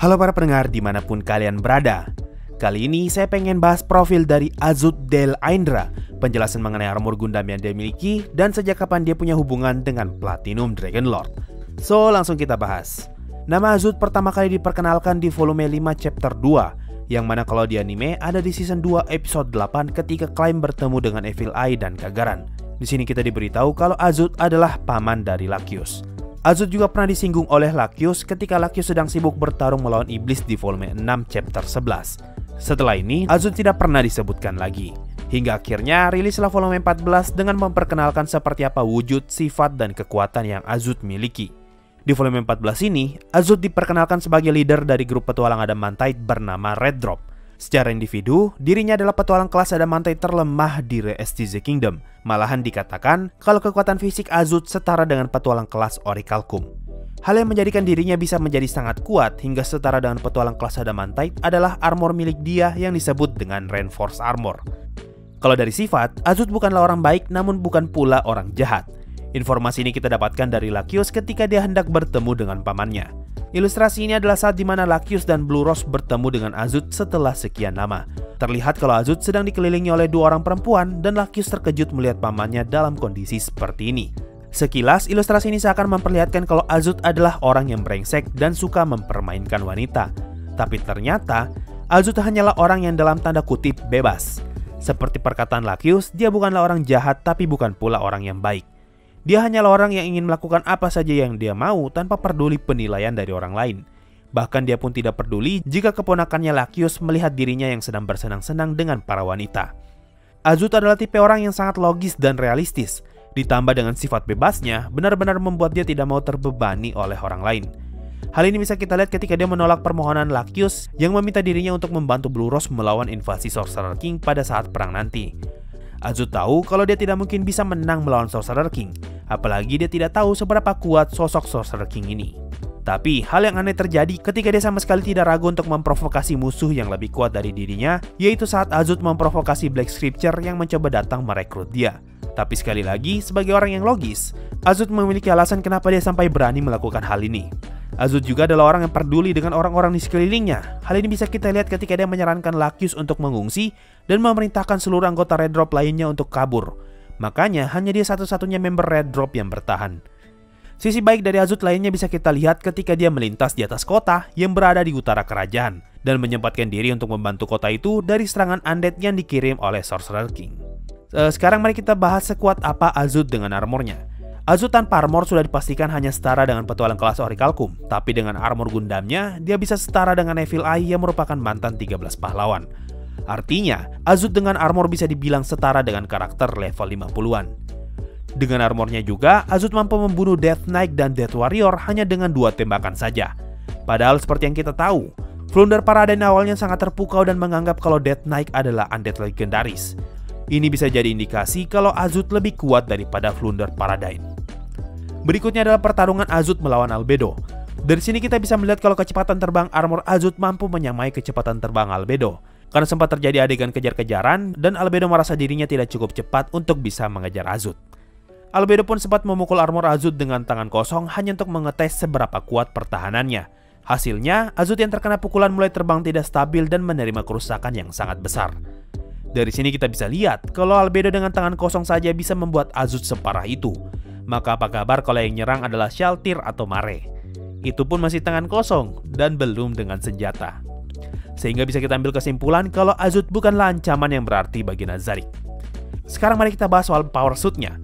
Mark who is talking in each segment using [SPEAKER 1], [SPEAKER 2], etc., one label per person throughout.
[SPEAKER 1] Halo para pendengar dimanapun kalian berada. Kali ini saya pengen bahas profil dari Azut Del Aindra, penjelasan mengenai armor Gundam yang dia miliki, dan sejak kapan dia punya hubungan dengan Platinum Dragon Lord. So langsung kita bahas. Nama Azut pertama kali diperkenalkan di volume 5 chapter 2, yang mana kalau di anime ada di season 2 episode 8 ketika Climb bertemu dengan Evil Eye dan Gagaran. Di sini kita diberitahu kalau Azut adalah paman dari Lacus. Azut juga pernah disinggung oleh Lacus ketika Lacus sedang sibuk bertarung melawan iblis di volume 6 chapter 11. Setelah ini, Azut tidak pernah disebutkan lagi. Hingga akhirnya rilislah volume 14 dengan memperkenalkan seperti apa wujud, sifat, dan kekuatan yang Azut miliki. Di volume 14 ini, Azut diperkenalkan sebagai leader dari grup petualang Adamantite bernama Red Drop. Secara individu, dirinya adalah petualang kelas Adamantite terlemah di Re-STZ Kingdom. Malahan dikatakan kalau kekuatan fisik Azut setara dengan petualang kelas Orichalcum. Hal yang menjadikan dirinya bisa menjadi sangat kuat hingga setara dengan petualang kelas Adamantite adalah armor milik dia yang disebut dengan Reinforced Armor. Kalau dari sifat, Azut bukanlah orang baik namun bukan pula orang jahat. Informasi ini kita dapatkan dari Lacus ketika dia hendak bertemu dengan pamannya. Ilustrasi ini adalah saat dimana Lacus dan Blue Rose bertemu dengan Azut setelah sekian lama. Terlihat kalau Azut sedang dikelilingi oleh dua orang perempuan dan Lacus terkejut melihat pamannya dalam kondisi seperti ini. Sekilas, ilustrasi ini seakan memperlihatkan kalau Azut adalah orang yang brengsek dan suka mempermainkan wanita. Tapi ternyata, Azut hanyalah orang yang dalam tanda kutip bebas. Seperti perkataan Lacus, dia bukanlah orang jahat tapi bukan pula orang yang baik. Dia hanyalah orang yang ingin melakukan apa saja yang dia mau tanpa peduli penilaian dari orang lain. Bahkan dia pun tidak peduli jika keponakannya Lacus melihat dirinya yang sedang bersenang-senang dengan para wanita. Azut adalah tipe orang yang sangat logis dan realistis. Ditambah dengan sifat bebasnya, benar-benar membuat dia tidak mau terbebani oleh orang lain. Hal ini bisa kita lihat ketika dia menolak permohonan Lacus yang meminta dirinya untuk membantu Blue Rose melawan invasi Sorcerer King pada saat perang nanti. Azut tahu kalau dia tidak mungkin bisa menang melawan Sorcerer King, apalagi dia tidak tahu seberapa kuat sosok Sorcerer King ini. Tapi hal yang aneh terjadi ketika dia sama sekali tidak ragu untuk memprovokasi musuh yang lebih kuat dari dirinya, yaitu saat Azut memprovokasi Black Scripture yang mencoba datang merekrut dia. Tapi sekali lagi, sebagai orang yang logis, Azut memiliki alasan kenapa dia sampai berani melakukan hal ini. Azut juga adalah orang yang peduli dengan orang-orang di sekelilingnya. Hal ini bisa kita lihat ketika dia menyarankan Lacus untuk mengungsi dan memerintahkan seluruh anggota Red Drop lainnya untuk kabur. Makanya hanya dia satu-satunya member Red Drop yang bertahan. Sisi baik dari Azut lainnya bisa kita lihat ketika dia melintas di atas kota yang berada di utara kerajaan dan menyempatkan diri untuk membantu kota itu dari serangan undead yang dikirim oleh Sorcerer King. Sekarang mari kita bahas sekuat apa Azut dengan armornya. Azut tanpa armor sudah dipastikan hanya setara dengan petualang kelas Orichalcum, tapi dengan armor Gundamnya, dia bisa setara dengan Evil Eye yang merupakan mantan 13 pahlawan. Artinya, Azut dengan armor bisa dibilang setara dengan karakter level 50-an. Dengan armornya juga, Azut mampu membunuh Death Knight dan Death Warrior hanya dengan 2 tembakan saja. Padahal seperti yang kita tahu, Flounder Paradine awalnya sangat terpukau dan menganggap kalau Death Knight adalah undead legendaris. Ini bisa jadi indikasi kalau Azut lebih kuat daripada Flounder Paradine. Berikutnya adalah pertarungan Azut melawan Albedo. Dari sini kita bisa melihat kalau kecepatan terbang armor Azut mampu menyamai kecepatan terbang Albedo. Karena sempat terjadi adegan kejar-kejaran dan Albedo merasa dirinya tidak cukup cepat untuk bisa mengejar Azut. Albedo pun sempat memukul armor Azut dengan tangan kosong hanya untuk mengetes seberapa kuat pertahanannya. Hasilnya, Azut yang terkena pukulan mulai terbang tidak stabil dan menerima kerusakan yang sangat besar. Dari sini kita bisa lihat kalau Albedo dengan tangan kosong saja bisa membuat Azut separah itu. Maka apa kabar kalau yang nyerang adalah Shaltir atau Mare? Itu pun masih tangan kosong dan belum dengan senjata. Sehingga bisa kita ambil kesimpulan kalau Azut bukanlah ancaman yang berarti bagi Nazarick. Sekarang mari kita bahas soal power suit-nya.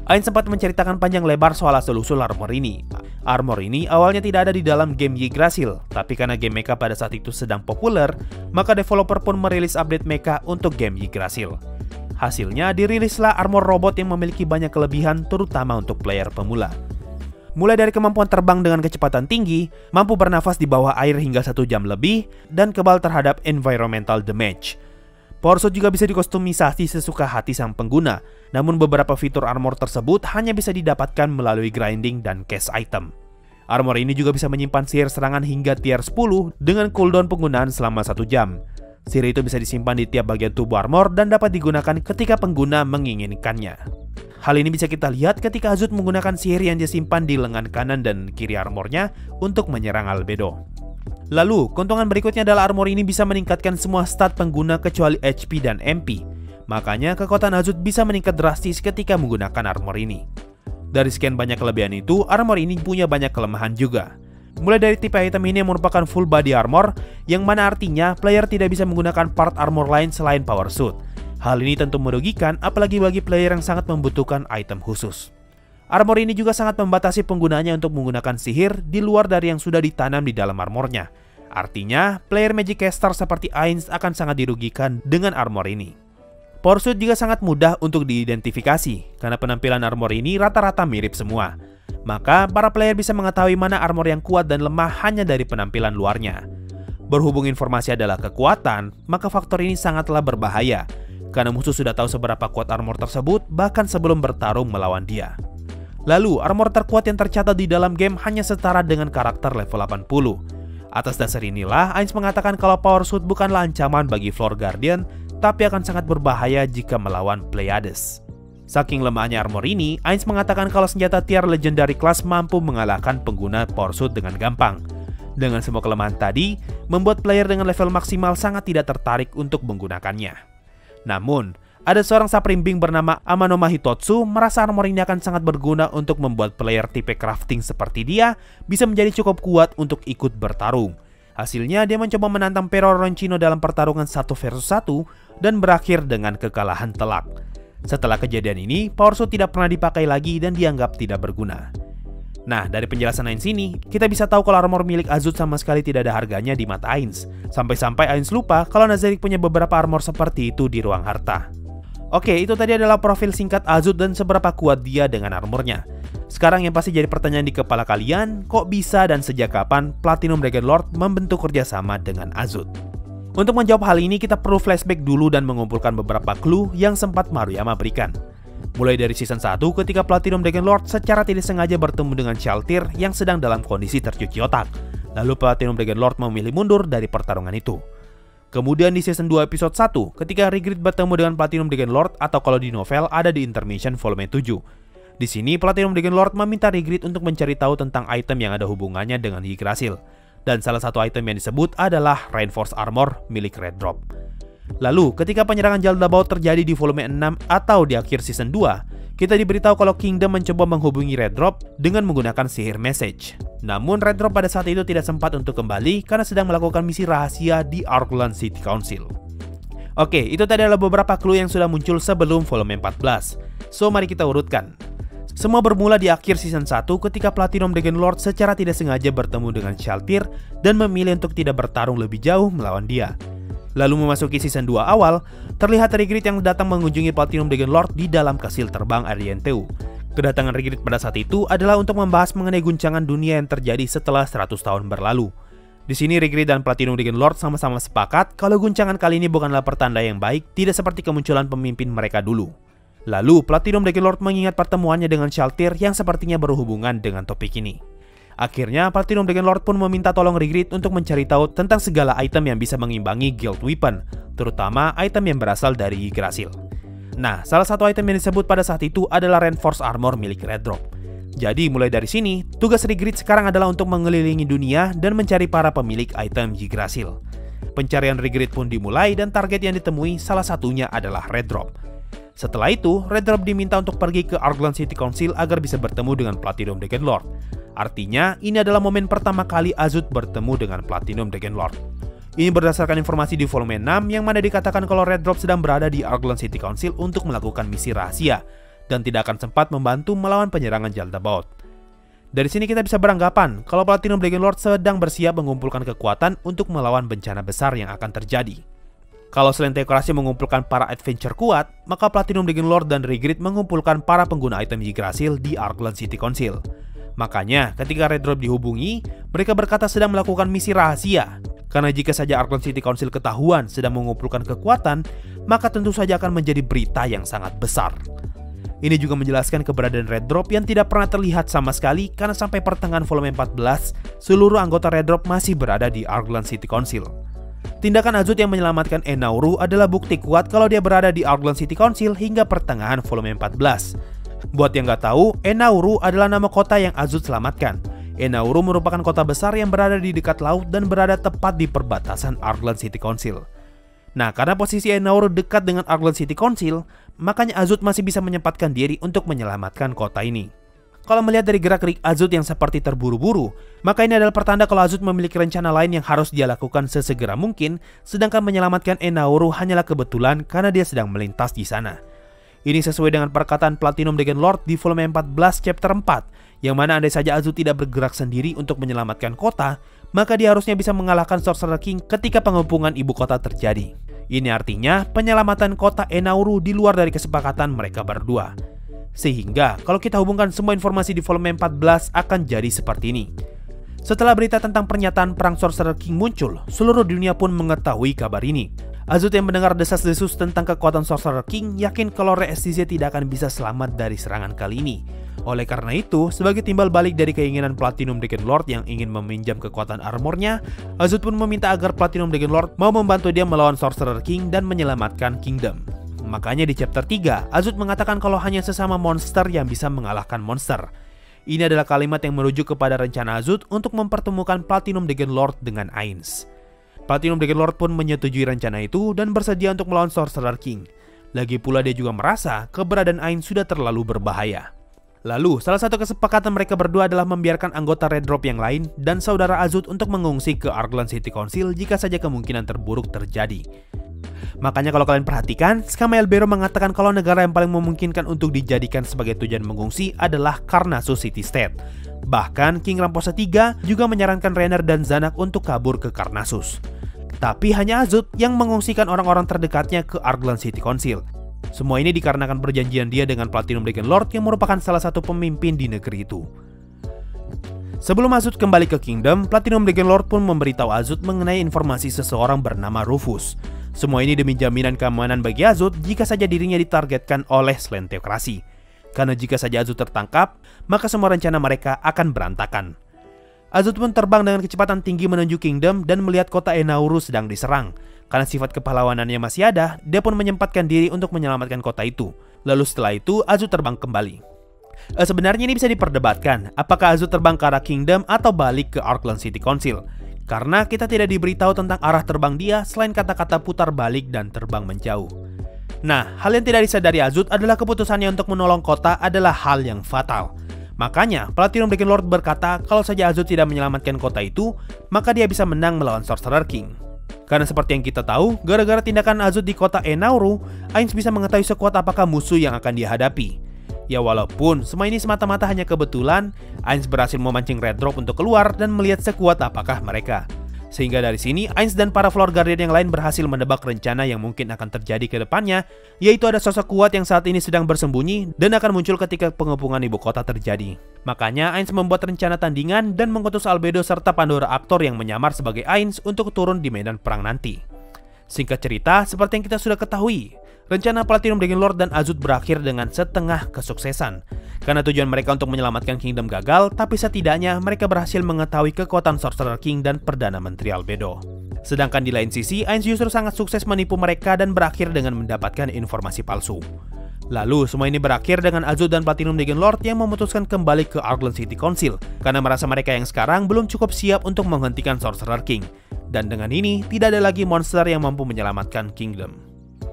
[SPEAKER 1] Ain sempat menceritakan panjang lebar soal asal-usul armor ini. Armor ini awalnya tidak ada di dalam game Yggdrasil, tapi karena game mecha pada saat itu sedang populer, maka developer pun merilis update mecha untuk game Yggdrasil. Hasilnya dirilislah armor robot yang memiliki banyak kelebihan terutama untuk player pemula. Mulai dari kemampuan terbang dengan kecepatan tinggi, mampu bernafas di bawah air hingga 1 jam lebih, dan kebal terhadap environmental damage. Powersuit juga bisa dikostumisasi sesuka hati sang pengguna, namun beberapa fitur armor tersebut hanya bisa didapatkan melalui grinding dan cash item. Armor ini juga bisa menyimpan sihir serangan hingga tier 10 dengan cooldown penggunaan selama 1 jam. Sihir itu bisa disimpan di tiap bagian tubuh armor dan dapat digunakan ketika pengguna menginginkannya. Hal ini bisa kita lihat ketika Azud menggunakan sihir yang dia simpan di lengan kanan dan kiri armornya untuk menyerang Albedo. Lalu, keuntungan berikutnya adalah armor ini bisa meningkatkan semua stat pengguna kecuali HP dan MP. Makanya kekuatan Azud bisa meningkat drastis ketika menggunakan armor ini. Dari sekian banyak kelebihan itu, armor ini punya banyak kelemahan juga. Mulai dari tipe item ini yang merupakan full body armor, yang mana artinya player tidak bisa menggunakan part armor lain selain power suit. Hal ini tentu merugikan, apalagi bagi player yang sangat membutuhkan item khusus. Armor ini juga sangat membatasi penggunanya untuk menggunakan sihir di luar dari yang sudah ditanam di dalam armornya. Artinya, player Magic Caster seperti Ainz akan sangat dirugikan dengan armor ini. Power suit juga sangat mudah untuk diidentifikasi, karena penampilan armor ini rata-rata mirip semua. Maka, para player bisa mengetahui mana armor yang kuat dan lemah hanya dari penampilan luarnya. Berhubung informasi adalah kekuatan, maka faktor ini sangatlah berbahaya, karena musuh sudah tahu seberapa kuat armor tersebut bahkan sebelum bertarung melawan dia. Lalu, armor terkuat yang tercatat di dalam game hanya setara dengan karakter level 80. Atas dasar inilah, Ainz mengatakan kalau Power Suit bukanlah ancaman bagi Floor Guardian, tapi akan sangat berbahaya jika melawan Pleiades. Saking lemahnya armor ini, Ainz mengatakan kalau senjata tier legendary class mampu mengalahkan pengguna Power Suit dengan gampang. Dengan semua kelemahan tadi, membuat player dengan level maksimal sangat tidak tertarik untuk menggunakannya. Namun, ada seorang saprimbing bernama Amanoma Hitotsu merasa armor ini akan sangat berguna untuk membuat player tipe crafting seperti dia bisa menjadi cukup kuat untuk ikut bertarung. Hasilnya, dia mencoba menantang Pero Roncino dalam pertarungan 1 versus 1 dan berakhir dengan kekalahan telak. Setelah kejadian ini, Power Suit tidak pernah dipakai lagi dan dianggap tidak berguna. Nah, dari penjelasan Ainz ini, kita bisa tahu kalau armor milik Azud sama sekali tidak ada harganya di mata Ainz. Sampai-sampai Ainz lupa kalau Nazarick punya beberapa armor seperti itu di ruang harta. Oke, itu tadi adalah profil singkat Azud dan seberapa kuat dia dengan armornya. Sekarang yang pasti jadi pertanyaan di kepala kalian, kok bisa dan sejak kapan Platinum Dragon Lord membentuk kerjasama dengan Azud? Untuk menjawab hal ini, kita perlu flashback dulu dan mengumpulkan beberapa clue yang sempat Maruyama berikan. Mulai dari season 1 ketika Platinum Dragon Lord secara tidak sengaja bertemu dengan Shaltir yang sedang dalam kondisi tercuci otak. Lalu Platinum Dragon Lord memilih mundur dari pertarungan itu. Kemudian di season 2 episode 1 ketika Rigrid bertemu dengan Platinum Dragon Lord atau kalau di novel ada di Intermission volume 7. Di sini Platinum Dragon Lord meminta Rigrid untuk mencari tahu tentang item yang ada hubungannya dengan Yggdrasil. Dan salah satu item yang disebut adalah Reinforced Armor milik Red Drop. Lalu, ketika penyerangan Jaldabaoth terjadi di volume 6 atau di akhir season 2, kita diberitahu kalau Kingdom mencoba menghubungi Red Drop dengan menggunakan sihir message. Namun Red Drop pada saat itu tidak sempat untuk kembali karena sedang melakukan misi rahasia di Arkland City Council. Oke, itu tadi adalah beberapa clue yang sudah muncul sebelum volume 14. So, mari kita urutkan. Semua bermula di akhir season 1 ketika Platinum Dragon Lord secara tidak sengaja bertemu dengan Shaltir dan memilih untuk tidak bertarung lebih jauh melawan dia. Lalu memasuki season 2 awal, terlihat Rigrid yang datang mengunjungi Platinum Dragon Lord di dalam kastil terbang Arienteu. Kedatangan Rigrid pada saat itu adalah untuk membahas mengenai guncangan dunia yang terjadi setelah 100 tahun berlalu. Di sini Rigrid dan Platinum Dragon Lord sama-sama sepakat kalau guncangan kali ini bukanlah pertanda yang baik, tidak seperti kemunculan pemimpin mereka dulu. Lalu, Platinum Dragon Lord mengingat pertemuannya dengan Shaltir yang sepertinya berhubungan dengan topik ini. Akhirnya, Platinum Dragon Lord pun meminta tolong Rigrid untuk mencari tahu tentang segala item yang bisa mengimbangi Guild Weapon, terutama item yang berasal dari Yggdrasil. Nah, salah satu item yang disebut pada saat itu adalah Reinforced Armor milik Red Drop. Jadi, mulai dari sini, tugas Rigrid sekarang adalah untuk mengelilingi dunia dan mencari para pemilik item Yggdrasil. Pencarian Rigrid pun dimulai dan target yang ditemui salah satunya adalah Red Drop. Setelah itu, Red Drop diminta untuk pergi ke Arkland City Council agar bisa bertemu dengan Platinum Dragon Lord. Artinya, ini adalah momen pertama kali Azud bertemu dengan Platinum Dragon Lord. Ini berdasarkan informasi di volume 6 yang mana dikatakan kalau Red Drop sedang berada di Arkland City Council untuk melakukan misi rahasia dan tidak akan sempat membantu melawan penyerangan Jaldabaoth. Dari sini kita bisa beranggapan kalau Platinum Dragon Lord sedang bersiap mengumpulkan kekuatan untuk melawan bencana besar yang akan terjadi. Kalau selain dekorasi mengumpulkan para adventure kuat, maka Platinum Dragon Lord dan Rigrid mengumpulkan para pengguna item Yggdrasil di Arkland City Council. Makanya, ketika Red Drop dihubungi, mereka berkata sedang melakukan misi rahasia. Karena jika saja Arkland City Council ketahuan sedang mengumpulkan kekuatan, maka tentu saja akan menjadi berita yang sangat besar. Ini juga menjelaskan keberadaan Red Drop yang tidak pernah terlihat sama sekali karena sampai pertengahan volume 14, seluruh anggota Red Drop masih berada di Arkland City Council. Tindakan Azud yang menyelamatkan Enauru adalah bukti kuat kalau dia berada di Arkland City Council hingga pertengahan volume 14. Buat yang nggak tahu, Enauru adalah nama kota yang Azud selamatkan. Enauru merupakan kota besar yang berada di dekat laut dan berada tepat di perbatasan Arglan City Council. Nah, karena posisi Enauru dekat dengan Arglan City Council, makanya Azud masih bisa menyempatkan diri untuk menyelamatkan kota ini. Kalau melihat dari gerak-gerik Azud yang seperti terburu-buru, maka ini adalah pertanda kalau Azud memiliki rencana lain yang harus dia lakukan sesegera mungkin, sedangkan menyelamatkan Enauru hanyalah kebetulan karena dia sedang melintas di sana. Ini sesuai dengan perkataan Platinum Dragon Lord di volume 14 chapter 4, yang mana andai saja Azud tidak bergerak sendiri untuk menyelamatkan kota, maka dia harusnya bisa mengalahkan Sorcerer King ketika pengepungan ibu kota terjadi. Ini artinya penyelamatan kota Enauru di luar dari kesepakatan mereka berdua. Sehingga kalau kita hubungkan semua informasi di volume 14 akan jadi seperti ini. Setelah berita tentang pernyataan perang Sorcerer King muncul, seluruh dunia pun mengetahui kabar ini. Azud yang mendengar desas-desus tentang kekuatan Sorcerer King yakin kalau Re-Estigia tidak akan bisa selamat dari serangan kali ini. Oleh karena itu, sebagai timbal balik dari keinginan Platinum Dragon Lord yang ingin meminjam kekuatan armornya, Azud pun meminta agar Platinum Dragon Lord mau membantu dia melawan Sorcerer King dan menyelamatkan Kingdom. Makanya di chapter 3, Azud mengatakan kalau hanya sesama monster yang bisa mengalahkan monster. Ini adalah kalimat yang merujuk kepada rencana Azud untuk mempertemukan Platinum Dragon Lord dengan Ainz. Platinum Dragon Lord pun menyetujui rencana itu dan bersedia untuk melawan Sorcerer King. Lagi pula dia juga merasa keberadaan Ainz sudah terlalu berbahaya. Lalu, salah satu kesepakatan mereka berdua adalah membiarkan anggota Red Drop yang lain dan saudara Azud untuk mengungsi ke Arglan City Council jika saja kemungkinan terburuk terjadi. Makanya kalau kalian perhatikan, Scamael Barrow mengatakan kalau negara yang paling memungkinkan untuk dijadikan sebagai tujuan mengungsi adalah Karnassus City State. Bahkan King Ramposa III juga menyarankan Rainer dan Zanak untuk kabur ke Karnassus. Tapi hanya Azud yang mengungsikan orang-orang terdekatnya ke Arglan City Council. Semua ini dikarenakan perjanjian dia dengan Platinum Dragon Lord yang merupakan salah satu pemimpin di negeri itu. Sebelum Azud kembali ke Kingdom, Platinum Dragon Lord pun memberitahu Azud mengenai informasi seseorang bernama Rufus. Semua ini demi jaminan keamanan bagi Azud jika saja dirinya ditargetkan oleh Slann Teokrasi. Karena jika saja Azud tertangkap, maka semua rencana mereka akan berantakan. Azud pun terbang dengan kecepatan tinggi menuju Kingdom dan melihat kota Enauru sedang diserang. Karena sifat kepahlawanannya masih ada, dia pun menyempatkan diri untuk menyelamatkan kota itu. Lalu setelah itu, Azud terbang kembali. Sebenarnya ini bisa diperdebatkan, apakah Azud terbang ke arah Kingdom atau balik ke Arglan City Council. Karena kita tidak diberitahu tentang arah terbang dia selain kata-kata putar balik dan terbang menjauh. Nah, hal yang tidak disadari Azud adalah keputusannya untuk menolong kota adalah hal yang fatal. Makanya, Platinum Dragon Lord berkata kalau saja Azud tidak menyelamatkan kota itu, maka dia bisa menang melawan Sorcerer King. Karena seperti yang kita tahu, gara-gara tindakan Azud di kota Enauru, Ainz bisa mengetahui sekuat apakah musuh yang akan dia hadapi. Ya walaupun semua ini semata-mata hanya kebetulan, Ainz berhasil memancing Red Drop untuk keluar dan melihat sekuat apakah mereka. Sehingga dari sini, Ainz dan para Floor Guardian yang lain berhasil menebak rencana yang mungkin akan terjadi ke depannya, yaitu ada sosok kuat yang saat ini sedang bersembunyi dan akan muncul ketika pengepungan ibu kota terjadi. Makanya Ainz membuat rencana tandingan dan mengutus Albedo serta Pandora Aptor yang menyamar sebagai Ainz untuk turun di medan perang nanti. Singkat cerita, seperti yang kita sudah ketahui, rencana Platinum Dragon Lord dan Azud berakhir dengan setengah kesuksesan. Karena tujuan mereka untuk menyelamatkan Kingdom gagal, tapi setidaknya mereka berhasil mengetahui kekuatan Sorcerer King dan Perdana Menteri Albedo. Sedangkan di lain sisi, Ainz justru sangat sukses menipu mereka dan berakhir dengan mendapatkan informasi palsu. Lalu, semua ini berakhir dengan Azud dan Platinum Dragon Lord yang memutuskan kembali ke Arglan City Council karena merasa mereka yang sekarang belum cukup siap untuk menghentikan Sorcerer King. Dan dengan ini, tidak ada lagi monster yang mampu menyelamatkan Kingdom.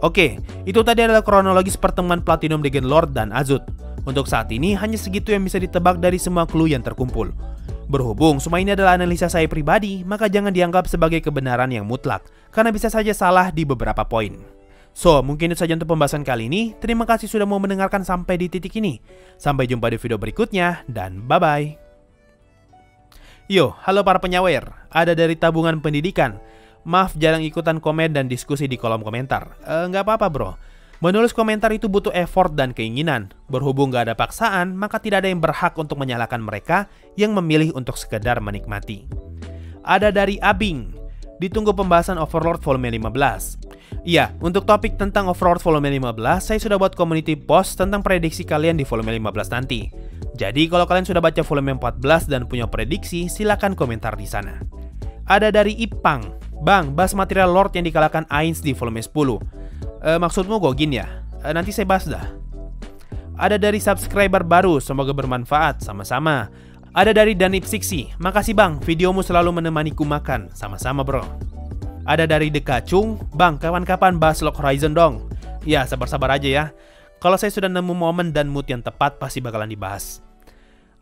[SPEAKER 1] Oke, itu tadi adalah kronologis pertemuan Platinum Dragon Lord dan Azud. Untuk saat ini, hanya segitu yang bisa ditebak dari semua clue yang terkumpul. Berhubung semua ini adalah analisa saya pribadi, maka jangan dianggap sebagai kebenaran yang mutlak, karena bisa saja salah di beberapa poin. So, mungkin itu saja untuk pembahasan kali ini. Terima kasih sudah mau mendengarkan sampai di titik ini. Sampai jumpa di video berikutnya, dan bye-bye. Yo, halo para penyawer, ada dari tabungan pendidikan. Maaf jarang ikutan komen dan diskusi di kolom komentar. Nggak apa-apa bro. Menulis komentar itu butuh effort dan keinginan. Berhubung nggak ada paksaan, maka tidak ada yang berhak untuk menyalahkan mereka yang memilih untuk sekedar menikmati. Ada dari Abing. Ditunggu pembahasan Overlord volume 15. Iya, untuk topik tentang Overlord volume 15, saya sudah buat community post tentang prediksi kalian di volume 15 nanti. Jadi kalau kalian sudah baca volume 14 dan punya prediksi, silakan komentar di sana. Ada dari Ipang. Bang, bahas material Lord yang dikalahkan Ainz di volume 10. Maksudmu Gogin ya? Nanti saya bahas dah. Ada dari subscriber baru, semoga bermanfaat, sama-sama. Ada dari Danip Siksi, makasih bang, videomu selalu menemaniku makan, sama-sama bro. Ada dari Dekacung, bang kapan-kapan bahas Log Horizon dong. Ya sabar-sabar aja ya, kalau saya sudah nemu momen dan mood yang tepat pasti bakalan dibahas.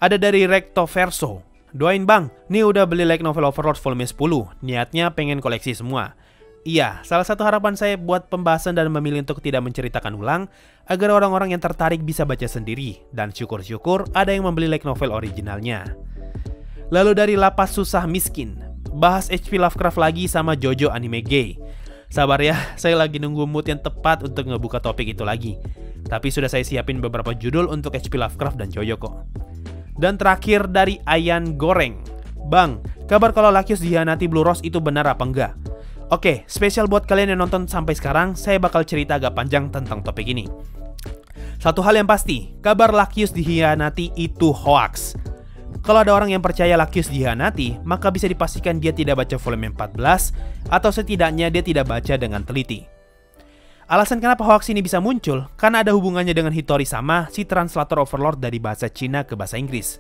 [SPEAKER 1] Ada dari Recto Verso, doain bang, nih udah beli Light Novel Overlord volume 10, niatnya pengen koleksi semua. Iya, salah satu harapan saya buat pembahasan dan memilih untuk tidak menceritakan ulang, agar orang-orang yang tertarik bisa baca sendiri, dan syukur-syukur ada yang membeli light novel originalnya. Lalu dari Lapas Susah Miskin, bahas HP Lovecraft lagi sama JoJo anime gay. Sabar ya, saya lagi nunggu mood yang tepat untuk ngebuka topik itu lagi. Tapi sudah saya siapin beberapa judul untuk HP Lovecraft dan JoJo kok. Dan terakhir dari Ayan Goreng, bang, kabar kalau Lakius dihianati Blue Rose itu benar apa enggak? Oke, spesial buat kalian yang nonton sampai sekarang, saya bakal cerita agak panjang tentang topik ini. Satu hal yang pasti, kabar Lakius dihianati itu hoax. Kalau ada orang yang percaya Lakius dihianati, maka bisa dipastikan dia tidak baca volume 14, atau setidaknya dia tidak baca dengan teliti. Alasan kenapa hoax ini bisa muncul, karena ada hubungannya dengan Hitori Sama, si translator Overlord dari bahasa Cina ke bahasa Inggris.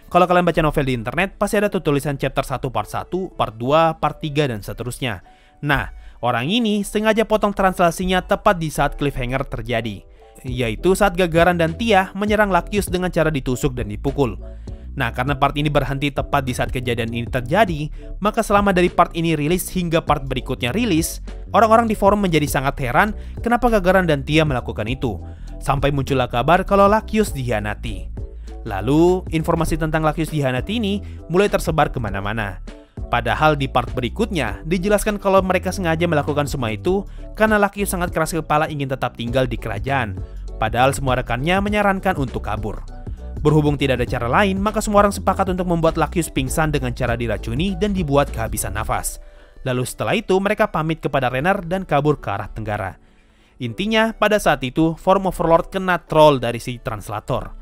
[SPEAKER 1] Kalau kalian baca novel di internet, pasti ada tuh tulisan chapter 1 part 1, part 2, part 3, dan seterusnya. Nah, orang ini sengaja potong translasinya tepat di saat cliffhanger terjadi, yaitu saat Gagaran dan Tia menyerang Lakius dengan cara ditusuk dan dipukul. Nah, karena part ini berhenti tepat di saat kejadian ini terjadi, maka selama dari part ini rilis hingga part berikutnya rilis, orang-orang di forum menjadi sangat heran kenapa Gagaran dan Tia melakukan itu, sampai muncullah kabar kalau Lakius dihianati. Lalu, informasi tentang Lakius dihianati ini mulai tersebar kemana-mana. Padahal di part berikutnya dijelaskan kalau mereka sengaja melakukan semua itu karena Lakius sangat keras kepala ingin tetap tinggal di kerajaan. Padahal semua rekannya menyarankan untuk kabur. Berhubung tidak ada cara lain, maka semua orang sepakat untuk membuat Lakius pingsan dengan cara diracuni dan dibuat kehabisan nafas. Lalu setelah itu mereka pamit kepada Renner dan kabur ke arah tenggara. Intinya pada saat itu forum Overlord kena troll dari si translator.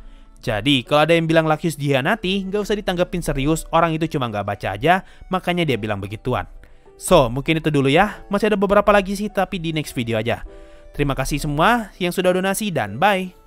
[SPEAKER 1] Jadi, kalau ada yang bilang Lakius dihianati, nggak usah ditanggapin serius, orang itu cuma nggak baca aja, makanya dia bilang begituan. So, mungkin itu dulu ya, masih ada beberapa lagi sih, tapi di next video aja. Terima kasih semua yang sudah donasi dan bye!